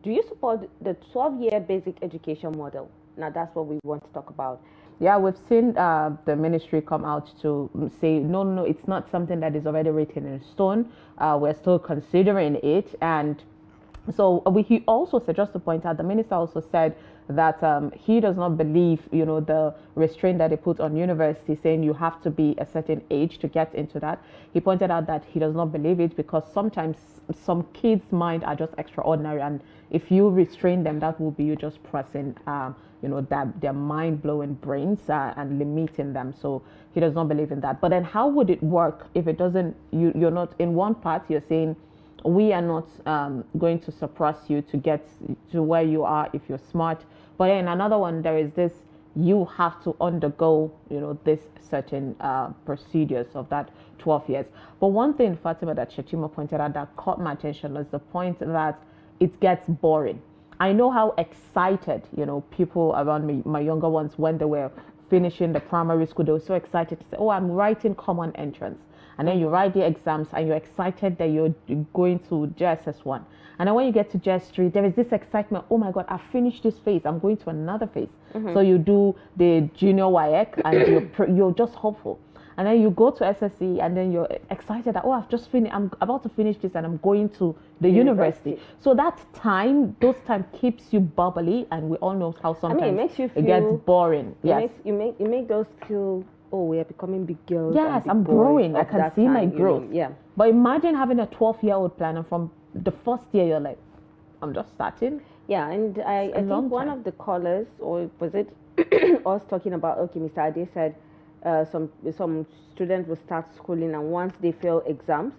do you support the 12-year basic education model? Now, that's what we want to talk about. Yeah, we've seen the ministry come out to say, no, it's not something that is already written in stone. We're still considering it. And so he also said, just to point out, the minister also said that he does not believe, the restraint that they put on university, saying you have to be a certain age to get into that. He pointed out that he does not believe it because sometimes some kids' mind are just extraordinary, and if you restrain them, that will be you just pressing, that their mind-blowing brains and limiting them. So he does not believe in that. But then, how would it work if it doesn't? You're not in one part. You're saying, we are not going to suppress you to get to where you are if you're smart. But in another one, there is this, you have to undergo, this certain procedures of that 12 years. But one thing, Fatima, that Shetima pointed out that caught my attention was the point that it gets boring. I know how excited, people around me, my younger ones, when they were finishing the primary school, they were so excited to say, oh, I'm writing common entrance. And then you write the exams and you're excited that you're going to JSS1. And then when you get to JS3, there is this excitement, oh my God, I finished this phase, I'm going to another phase. So you do the junior WAEC and you're just hopeful. And then you go to SSC and then you're excited that, oh, I've just finished, I'm about to finish this and I'm going to the university. So that time, those time keeps you bubbly, and we all know how sometimes it makes you feel, it gets boring. Yes. You make those feel, oh, we are becoming big girls. Yes, I'm growing. I can see my growth. Yeah. But imagine having a 12-year-old plan, and from the first year you're like, I'm just starting. Yeah, and I think one of the callers, or was it us talking about, okay, Mr. Ade said some students will start schooling, and once they fail exams,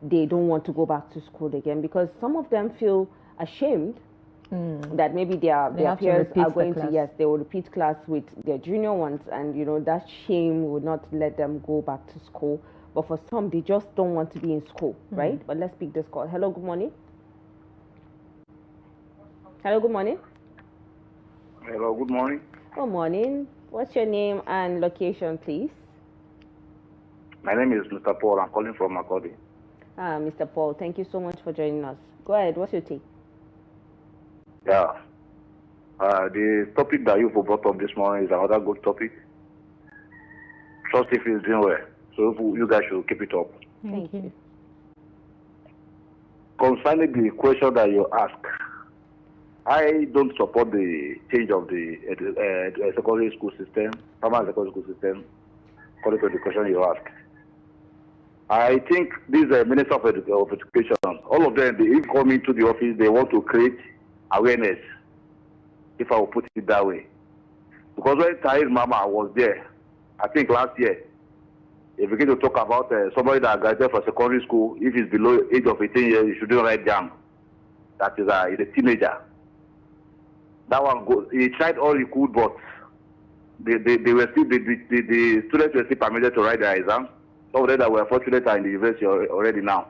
they don't want to go back to school again because some of them feel ashamed that maybe their peers are going to, yes, they will repeat class with their junior ones, and that shame would not let them go back to school. But for some, they just don't want to be in school, right? But let's pick this call. Hello, good morning. Hello, good morning. Hello, good morning. Good morning. What's your name and location, please? My name is Mr. Paul. I'm calling from Makodi. Mr. Paul, thank you so much for joining us. Go ahead. What's your take? Yeah. The topic that you brought up this morning is another good topic. Trust if it's doing well. So you guys should keep it up. Thank you. Concerning the question that you ask, I don't support the change of the secondary school system, primary secondary school system, according to the question you ask. I think this Minister of Education, all of them, if come into the office, they want to create awareness, if I will put it that way. Because when Tahir Mama was there, I think last year, they began to talk about somebody that graduated from secondary school, if he's below age of 18 years, you shouldn't write down. That is a teenager. That one goes, he tried all he could, but they were still, the students were still permitted to write their exams. Some of them that were fortunate are in the university already now.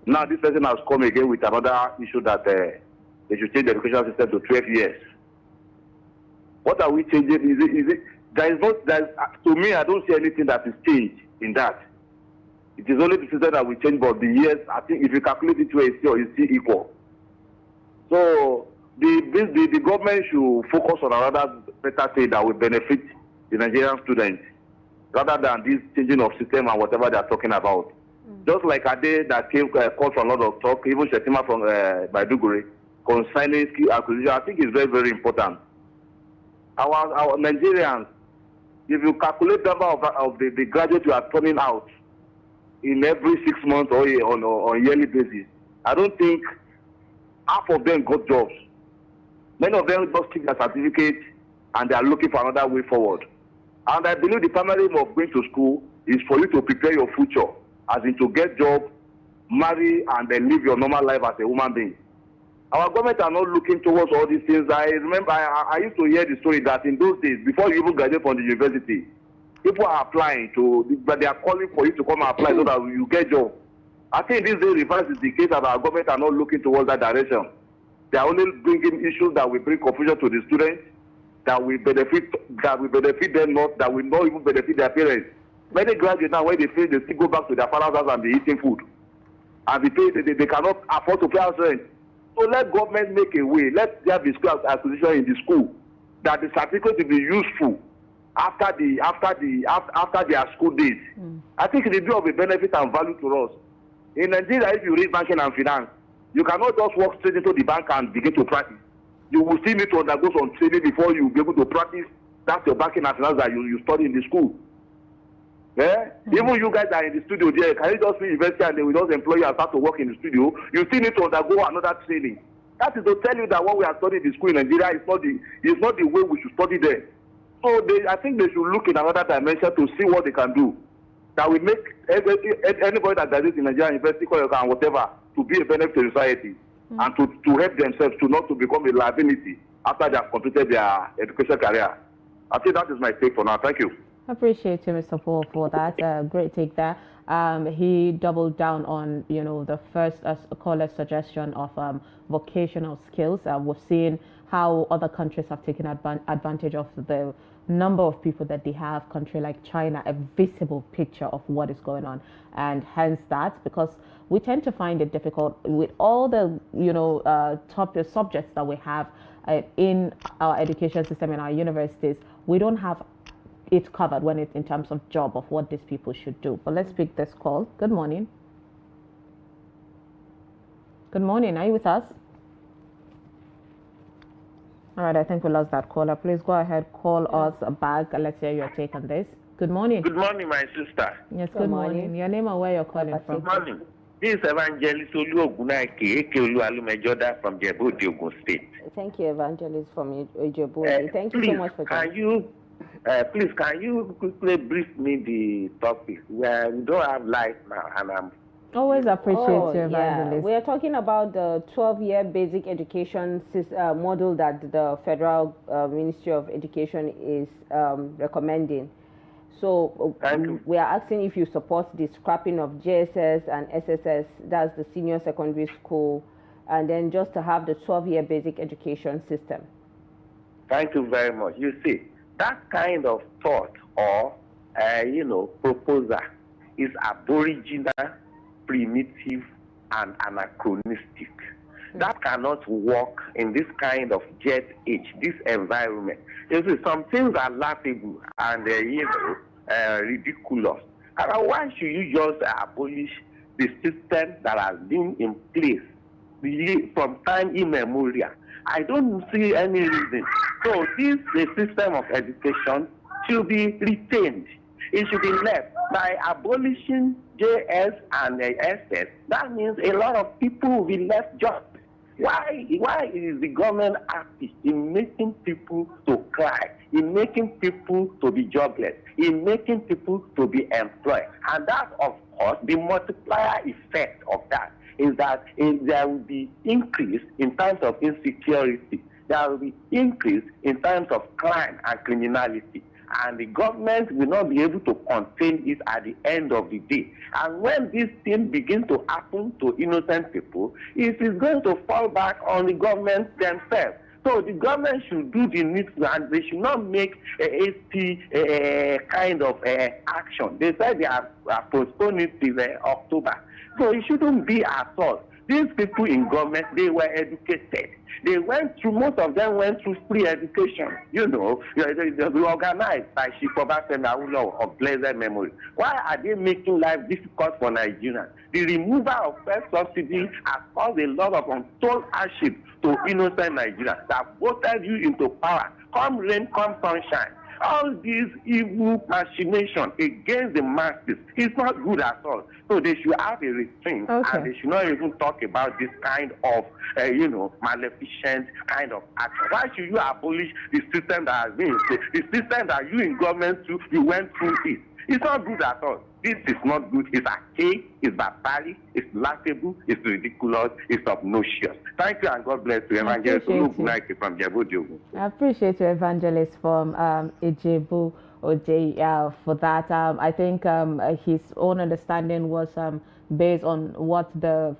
Now this person has come again with another issue that they should change the education system to 12 years. What are we changing? Is it to me, I don't see anything that is changed in that. It is only the system that we change, but the years, I think if you calculate it to a still equal. So the government should focus on another better thing that will benefit the Nigerian students, rather than this changing of system and whatever they are talking about. Just like Ade that came called for a lot of talk, even Shetima from Maiduguri, concerning skill acquisition, I think it's very, very important. Our Nigerians, if you calculate the number of the graduates you are turning out in every 6 months or on a yearly basis, I don't think half of them got jobs. Many of them just keep their certificate and they are looking for another way forward. And I believe the primary aim of going to school is for you to prepare your future, as in to get job, marry, and then live your normal life as a human being. Our government are not looking towards all these things. I remember I used to hear the story that in those days, before you even graduate from the university, people are applying but they are calling for you to come and apply so that you get job. I think this day reverse is the case that our government are not looking towards that direction. They are only bringing issues that will bring confusion to the students, that will benefit them not, that will not even benefit their parents. Many graduates now, when they finish, they still go back to their father's house and be eating food. And they cannot afford to pay house rent. So let government make a way. Let there be school acquisition in the school that the certificate will be useful after their school days. I think it will be of a benefit and value to us. In Nigeria, if you read banking and finance, you cannot just walk straight into the bank and begin to practice. You will still need to undergo some training before you will be able to practice. That's your banking and finance that you study in the school. Yeah? Even you guys are in the studio there, can you just be university and they will just employ you and start to work in the studio? You still need to undergo another training. That is to tell you that what we are studying in the school in Nigeria is not the way we should study there. So I think they should look in another dimension to see what they can do. That will make anybody that graduates in Nigeria university, college, and whatever, to be a benefit to society and to help themselves to not to become a liability after they have completed their education career. I think that is my take for now. Thank you. I appreciate you, Mr. Paul, for that. Great take there. He doubled down on, the first caller's suggestion of vocational skills. We've seen how other countries have taken advantage of the number of people that they have. Country like China, a visible picture of what is going on, and hence that, because we tend to find it difficult with all the top subjects that we have in our education system in our universities. We don't have it covered when it's in terms of job of what these people should do. But let's pick this call. Good morning. Good morning. Are you with us? All right, I think we lost that caller. Please go ahead, call us back, and let's hear your take on this. Good morning. Good morning, my sister. Yes, good morning. Your name and where you're calling from? Good morning. This is Evangelist Oluogunaike, aka Oluwalumejoda from Jebu, Ogun State. Thank you, Evangelist from Jebu. Thank you so much for joining. Please, can you quickly brief me the topic? We don't have light now, and I'm always appreciate you, Evangelist. Yeah. We are talking about the 12-year basic education model that the Federal Ministry of Education is recommending. So we are asking if you support the scrapping of JSS and SSS, that's the senior secondary school, and then just to have the 12-year basic education system. Thank you very much. You see, that kind of thought or, proposal is aboriginal, primitive, and anachronistic. That cannot work in this kind of jet age, this environment. You see, some things are laughable and, ridiculous. And why should you just abolish the system that has been in place from time immemorial? I don't see any reason. So the system of education should be retained. It should be left. By abolishing JS and SS, that means a lot of people will be left jobs. Why is the government active in making people to cry, in making people to be jobless, in making people to be employed? And that, of course, the multiplier effect of that is that there will be increase in terms of insecurity. There will be increase in terms of crime and criminality. And the government will not be able to contain it at the end of the day. And when these things begin to happen to innocent people, it is going to fall back on the government themselves. So the government should do the needful, and they should not make a kind of action. They said they have postponed it till October. So it shouldn't be at all. These people in government, they were educated. They went through, most of them went through free education. They were organized by Shikoba Senaulo of blessed memory. Why are they making life difficult for Nigerians? The removal of first subsidy has caused a lot of untold hardship to innocent Nigerians that voted you into power. Come rain, come sunshine. All these evil machinations against the masses is not good at all. So they should have a restraint, and they should not even talk about this kind of, maleficent kind of action. Why should you abolish the system that has been, the system that you in government you went through it? It's not good at all. This is not good. It's archaic, it's barbaric, it's laughable, it's ridiculous, it's obnoxious. Thank you, and God bless you. Evangelist Oluogunaike from Jebu. I appreciate you, Evangelist from Ijebu Ode, for that. I think his own understanding was based on what the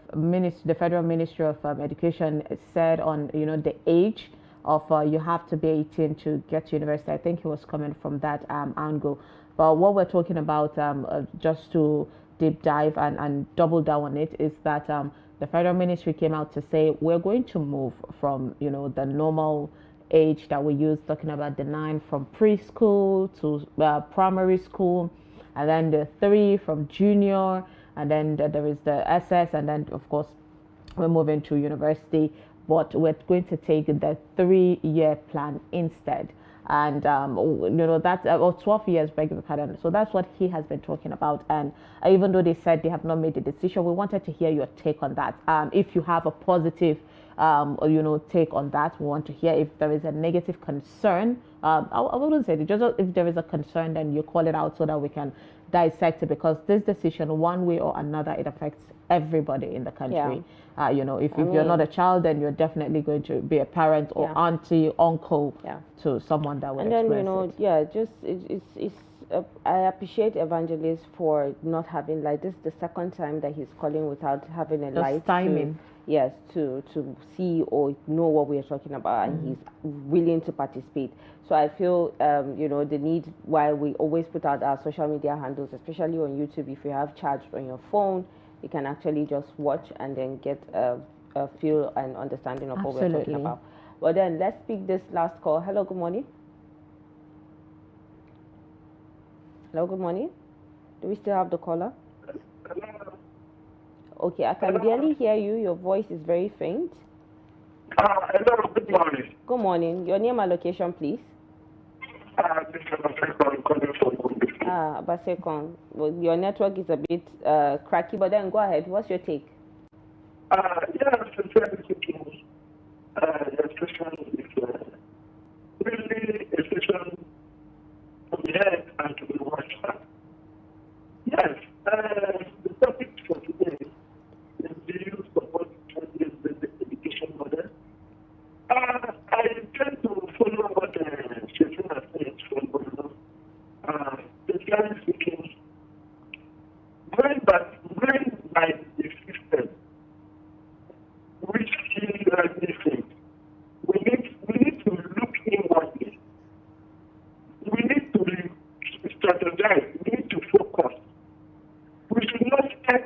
Federal Ministry of Education said on, the age of you have to be 18 to get to university. I think he was coming from that angle. But what we're talking about, just to deep dive and double down on it, is that the federal ministry came out to say we're going to move from, you know, the normal age that we use, talking about the 9 from preschool to primary school, and then the 3 from junior, and then there is the SS, and then of course we're moving to university, but we're going to take the 3-year plan instead. And you know, that's or 12 years, beg your pardon. So that's what he has been talking about. And even though they said they have not made a decision, we wanted to hear your take on that. If you have a positive or, you know, take on that, we want to hear. If there is a negative concern, I wouldn't say it, just if there is a concern, then you call it out so that we can dissect it, because this decision, one way or another, it affects everybody in the country. Yeah. You know, if you're not a child, then you're definitely going to be a parent or auntie, uncle to someone that will and then, you know, it. just it's I appreciate Evangelist for not having, like, this is the second time that he's calling without having a light timing. To see or know what we are talking about, and he's willing to participate. So I feel you know, the need, while we always put out our social media handles, especially on YouTube, if you have charged on your phone, you can actually just watch and then get a feel and understanding of what we're talking about. But then let's pick this last call. Hello, good morning. Hello, good morning. Do we still have the caller? Okay, I can barely hear you. Your voice is very faint. Hello, good morning. Good morning. Your name and location, please. This is Basekon calling from Gombe. Basekon. Well, your network is a bit cracky, but then go ahead. What's your take? Sincerely speaking, the session is really a session to be heard and to be watched. Yes, the topic for today is, do you support the education model? I tend to follow what Sheffield has said from Borno. Sincerely speaking, when by the system, which he rightly said, we need to look inwardly. We need to strategize. We need to focus. We should not start,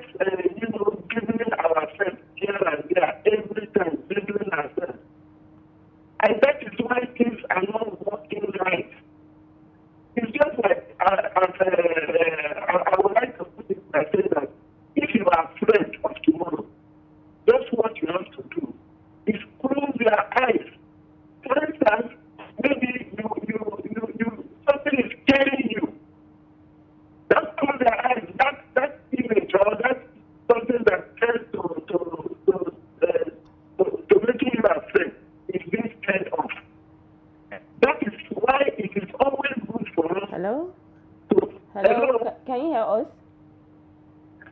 giving ourselves here and there every time, building ourselves. And that is why things are not working right. It's just like, I would like to put it by saying that if you are afraid of tomorrow, just what you have to do is close your eyes. For instance, maybe something is scaring you. Just close your eyes. That image or that something that tends to making you afraid is being scared off. That is why it is always good for us. Hello? Hello? Can you hear us?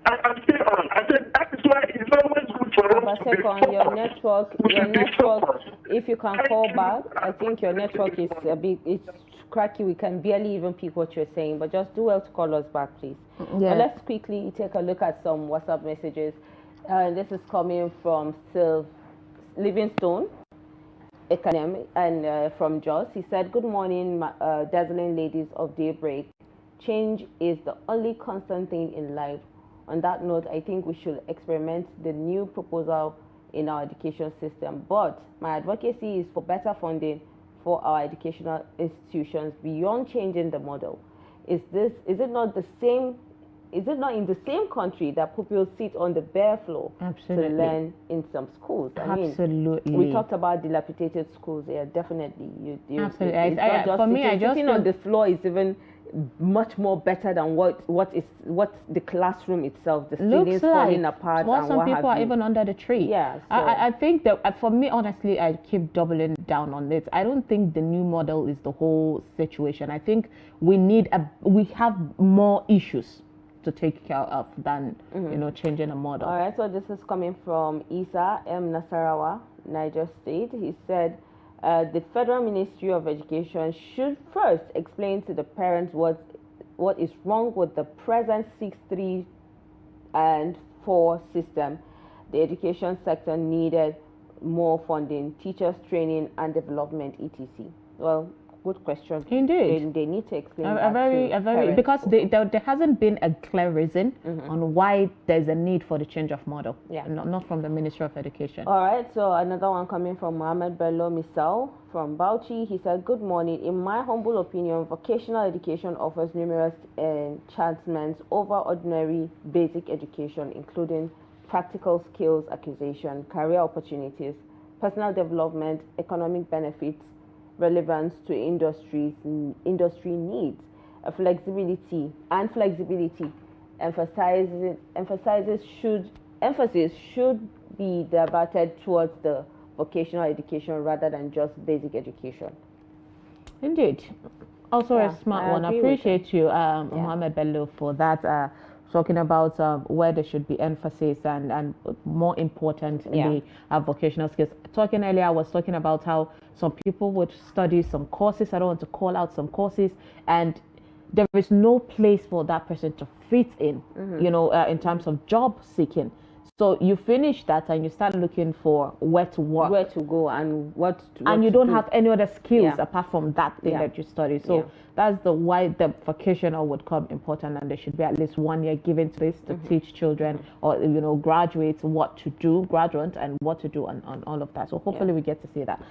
I'm still on. I said that is why it's always good for us to be focused. Your network, if you can call back, I think your network is a bit, it's cracky. We can barely even pick what you're saying, but just do well to call us back, please. Yeah. But let's quickly take a look at some WhatsApp messages. This is coming from Livingstone, Academic, and from Joss. He said, good morning, dazzling ladies of daybreak. Change is the only constant thing in life. On that note, I think we should experiment the new proposal in our education system. But my advocacy is for better funding for our educational institutions beyond changing the model. Is it not in the same country that pupils sit on the bare floor to learn in some schools? Absolutely. We talked about dilapidated schools. Yeah, definitely. Absolutely. It's not just for me, sitting on the floor is even much more better than what the classroom itself, the ceilings falling apart, well, and some what people have are you. even under the tree. Yeah, so I think that for me, honestly, I keep doubling down on this. I don't think the new model is the whole situation. I think we have more issues to take care of than changing a model. All right, so this is coming from Isa M. Nasarawa, Niger State. He said, the Federal Ministry of Education should first explain to the parents what is wrong with the present 6-3 and 4 system. The education sector needed more funding, teachers training and development, etc. Well, good question. Indeed. They need to explain A very because there hasn't been a clear reason on why there's a need for the change of model. Yeah. Not from the Ministry of Education. All right, so another one coming from Mohammed Bello Misal from Bauchi. He said, good morning. In my humble opinion, vocational education offers numerous enhancements over ordinary basic education, including practical skills acquisition, career opportunities, personal development, economic benefits, relevance to industry needs, flexibility emphasis should be diverted towards the vocational education rather than just basic education. Indeed. Also a smart one. I appreciate you, Mohammed Bello, for that. Talking about where there should be emphasis and more importantly, vocational skills. Talking earlier, I was talking about how some people would study some courses. I don't want to call out some courses, and there is no place for that person to fit in, you know, in terms of job seeking. So you finish that and you start looking for where to work, where to go, and and you don't have any other skills apart from that thing that you study. So that's why the vocational would come important, and there should be at least 1 year given to this to teach children or graduates what to do, and what to do on all of that. So hopefully we get to see that.